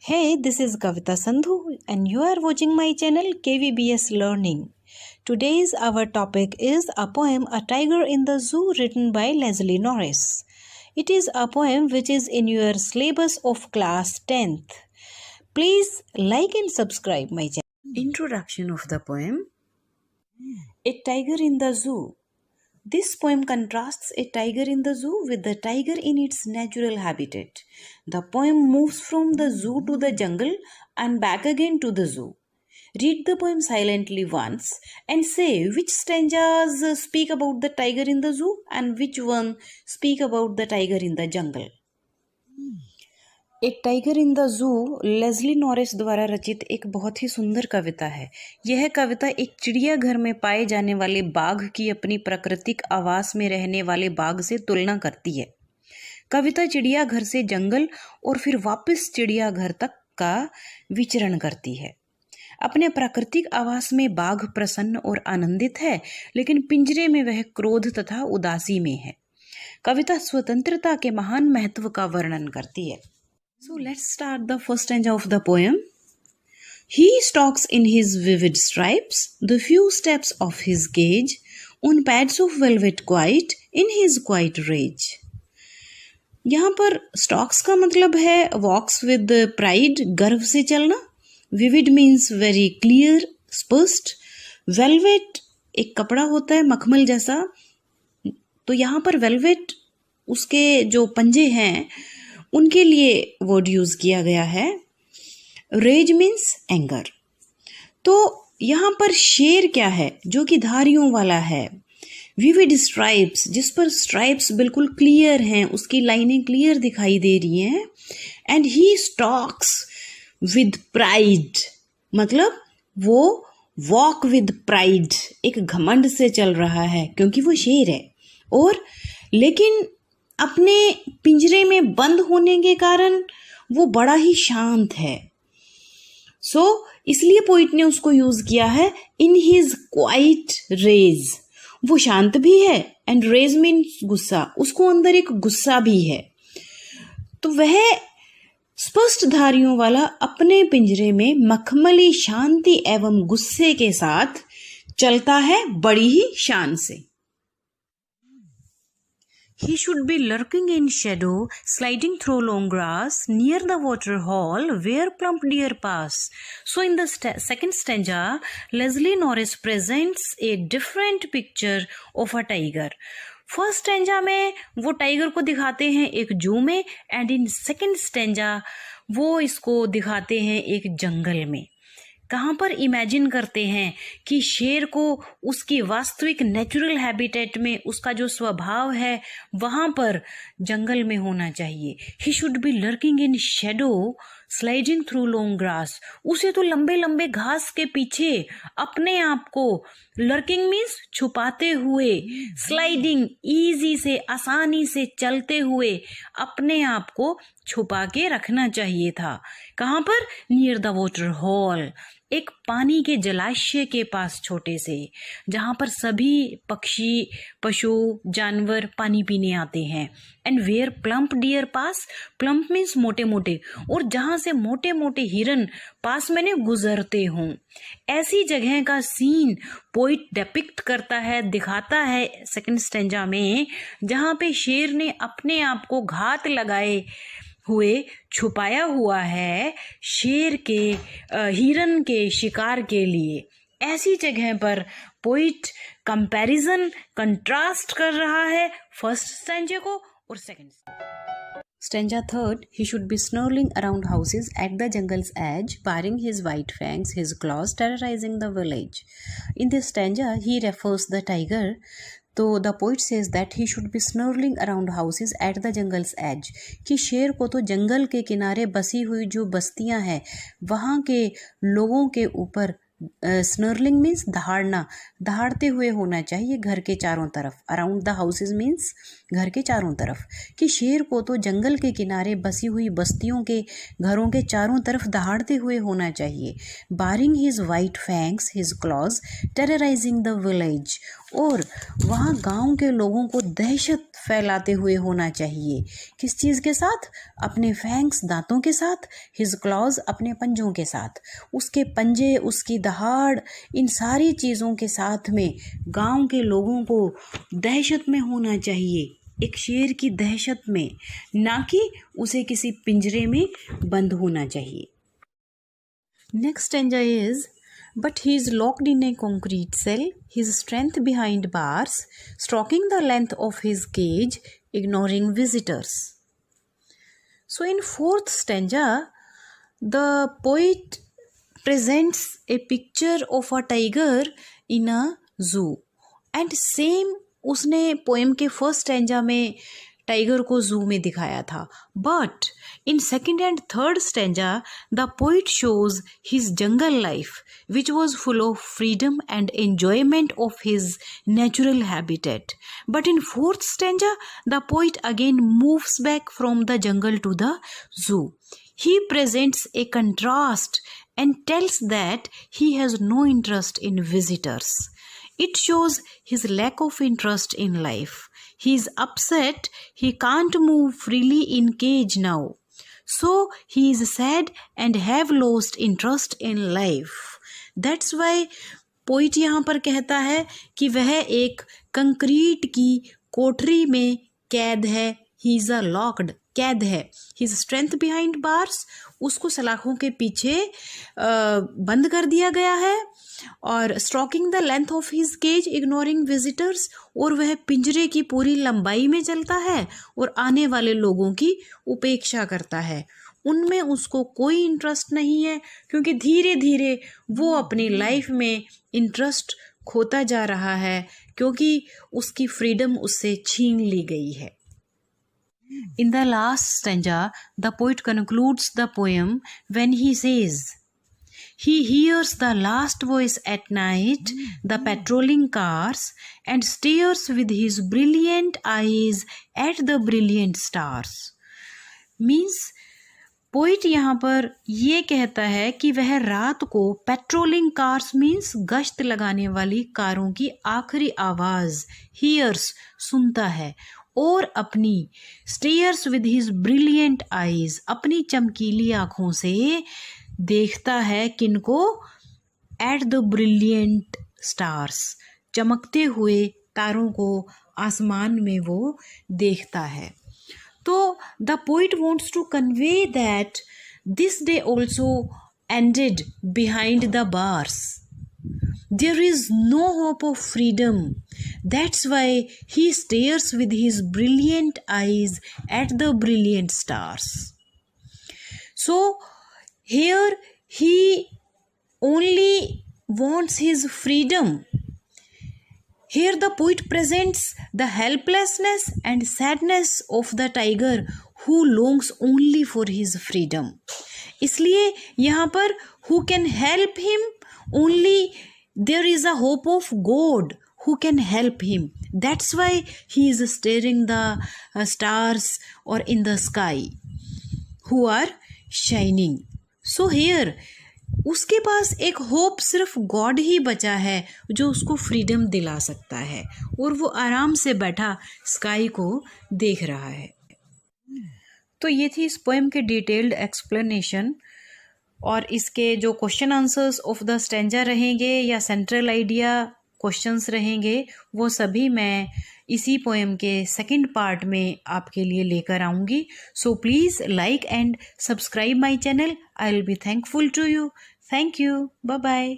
Hey, this is Kavita Sandhu and you are watching my channel KVBS Learning. Today's our topic is a poem A Tiger in the Zoo written by Leslie Norris. It is a poem which is in your syllabus of class 10th. Please like and subscribe my channel. Introduction of the poem. A Tiger in the Zoo. This poem contrasts a tiger in the zoo with the tiger in its natural habitat. The poem moves from the zoo to the jungle and back again to the zoo. Read the poem silently once and say which stanzas speak about the tiger in the zoo and which one speak about the tiger in the jungle. एक tiger in the zoo Leslie Norris द्वारा रचित एक बहुत ही सुंदर कविता है। यह कविता एक चिड़ियाघर में पाए जाने वाले बाघ की अपनी प्राकृतिक आवास में रहने वाले बाघ से तुलना करती है। कविता चिड़ियाघर से जंगल और फिर वापस चिड़ियाघर तक का विचरण करती है। अपने प्राकृतिक आवास में बाघ प्रसन्न और आनंदित है, लेकिन पिंजरे में वह क्रोध तथा उदासी में है। कविता स्वतंत्रता के महान महत्व का वर्णन करती है। So let's start the first stanza of the poem. He stalks in his vivid stripes, the few steps of his cage, on pads of velvet quiet, in his quiet rage. यहाँ पर stalks का मतलब है walks with pride, गर्व से चलना. Vivid means very clear, स्पष्ट. Velvet एक कपड़ा होता है मखमल जैसा, तो यहाँ पर velvet उसके जो पंजे हैं उनके लिए वर्ड यूज किया गया है. Rage means anger. तो यहाँ पर शेर क्या है जो कि धारियों वाला है. विविड स्ट्राइप्स, जिस पर स्ट्राइप्स बिल्कुल क्लियर हैं, उसकी लाइनें क्लियर दिखाई दे रही हैं. And he stocks with pride, मतलब वो वॉक विद प्राइड, एक घमंड से चल रहा है क्योंकि वो शेर है. और लेकिन अपने पिंजरे में बंद होने के कारण वो बड़ा ही शांत है. सो इसलिए पोइट ने उसको यूज किया है इन हिज क्वाइट रेज. वो शांत भी है एंड रेज मीन्स गुस्सा, उसको अंदर एक गुस्सा भी है. तो वह स्पष्ट धारियों वाला अपने पिंजरे में मखमली शांति एवं गुस्से के साथ चलता है बड़ी ही शान से. He should be lurking in shadow, sliding through long grass, near the water hole where plump deer pass. So in the second stanza, Leslie Norris presents a different picture of a tiger. First stanza में वो tiger को दिखाते हैं एक जू में, and in second stanza वो इसको दिखाते हैं एक जंगल में. कहाँ पर इमेजिन करते हैं कि शेर को उसकी वास्तविक नेचुरल हैबिटेट में, उसका जो स्वभाव है वहाँ पर जंगल में होना चाहिए. ही should B lurking in shadow, sliding through long grass. उसे तो लंबे लंबे घास के पीछे अपने आप को, लर्किंग मीन्स छुपाते हुए, स्लाइडिंग ईजी से, आसानी से चलते हुए अपने आप को छुपा के रखना चाहिए था. कहाँ पर? नियर द वाटर हॉल, एक पानी के जलाशय के पास छोटे से, जहाँ पर सभी पक्षी, पशु, जानवर पानी पीने आते हैं. And where plump deer pass, plump means मोटे मोटे, और जहाँ से मोटे मोटे हिरन पास मैंने गुजरते हों. ऐसी जगह का सीन पोइट डिपिक्ट करता है, दिखाता है सेकंड स्टेंजा में, जहाँ पे शेर ने अपने आप को घात लगाए हुए छुपाया हुआ है शेर के, हिरन के शिकार के लिए. ऐसी जगह पर पोइट कंपैरिजन, कंट्रास्ट कर रहा है फर्स्ट स्टेंजा को और second. Stanza third, he should be snarling around houses at the jungle's edge, baring his white fangs, his claws, terrorizing the village. In this stanza, he refers the tiger. तो the poet says that he should be snarling around houses at the jungle's edge, कि शेर को तो जंगल के किनारे बसी हुई जो बस्तियां हैं वहाँ के लोगों के ऊपर, स्नर्लिंग मीन्स दहाड़ना, दहाड़ते हुए होना चाहिए घर के चारों तरफ. अराउंड द हाउसेज मीन्स घर के चारों तरफ, कि शेर को तो जंगल के किनारे बसी हुई बस्तियों के घरों के चारों तरफ दहाड़ते हुए होना चाहिए. Baring his white fangs, his claws, terrorising the village, और वहाँ गांव के लोगों को दहशत फैलाते हुए होना चाहिए। किस चीज़ के साथ? अपने फैंक्स दांतों के साथ, हिज क्लॉज अपने पंजों के साथ, उसके पंजे, उसकी दहाड़, इन सारी चीज़ों के साथ में गांव के लोगों को दहशत में होना चाहिए, एक शेर की दहशत में, ना कि उसे किसी पिंजरे में बंद होना चाहिए। Next stanza is But he is locked in a concrete cell, his strength behind bars, stroking the length of his cage, ignoring visitors. So in fourth stanza, the poet presents a picture of a tiger in a zoo. And same उसने poem के first stanza में tiger को zoo में दिखाया था, but in second and third stanza the poet shows his jungle life which was full of freedom and enjoyment of his natural habitat. But in fourth stanza the poet again moves back from the jungle to the zoo. He presents a contrast and tells that he has no interest in visitors. It shows his lack of interest in life. He is upset. He can't move freely in cage now. So he is sad and have lost interest in life. That's why poet यहाँ पर कहता है कि वह एक concrete की कोठरी में कैद है. He is a locked, कैद है. His strength behind bars, उसको सलाखों के पीछे बंद कर दिया गया है. और stroking the length of his cage ignoring visitors, और वह पिंजरे की पूरी लंबाई में चलता है और आने वाले लोगों की उपेक्षा करता है. उनमें उसको कोई इंटरेस्ट नहीं है, क्योंकि धीरे धीरे वो अपनी लाइफ में इंटरेस्ट खोता जा रहा है, क्योंकि उसकी फ्रीडम उससे छीन ली गई है. In the last stanza, the poet concludes the poem when he says, he hears the last voice at night, the patrolling cars, and stares with his brilliant eyes at the brilliant stars. Means, poet यहाँ पर ये कहता है कि वह रात को patrolling cars means गश्त लगाने वाली कारों की आखिरी आवाज़ हीयर्स सुनता है, और अपनी stairs with his brilliant eyes अपनी चमकीली आँखों से देखता है किनको? एट द ब्रिलियंट स्टार्स, चमकते हुए तारों को आसमान में वो देखता है. तो the poet wants to convey that this day also ended behind the bars. There is no hope of freedom. That's why he stares with his brilliant eyes at the brilliant stars. So here he only wants his freedom. Here the poet presents the helplessness and sadness of the tiger who longs only for his freedom. इसलिए यहाँ पर who can help him? Only there is a hope of God who can help him. That's why he is staring the stars or in the sky who are shining. So here उसके पास एक hope सिर्फ God ही बचा है जो उसको freedom दिला सकता है, और वो आराम से बैठा स्काई को देख रहा है. तो ये थी इस पोएम के डिटेल्ड एक्सप्लेनेशन, और इसके जो question answers of the stanza रहेंगे या सेंट्रल आइडिया क्वेश्चंस रहेंगे वो सभी मैं इसी पोएम के सेकंड पार्ट में आपके लिए लेकर आऊँगी. So please like and subscribe my channel. I will be thankful to you. Thank you. Bye bye.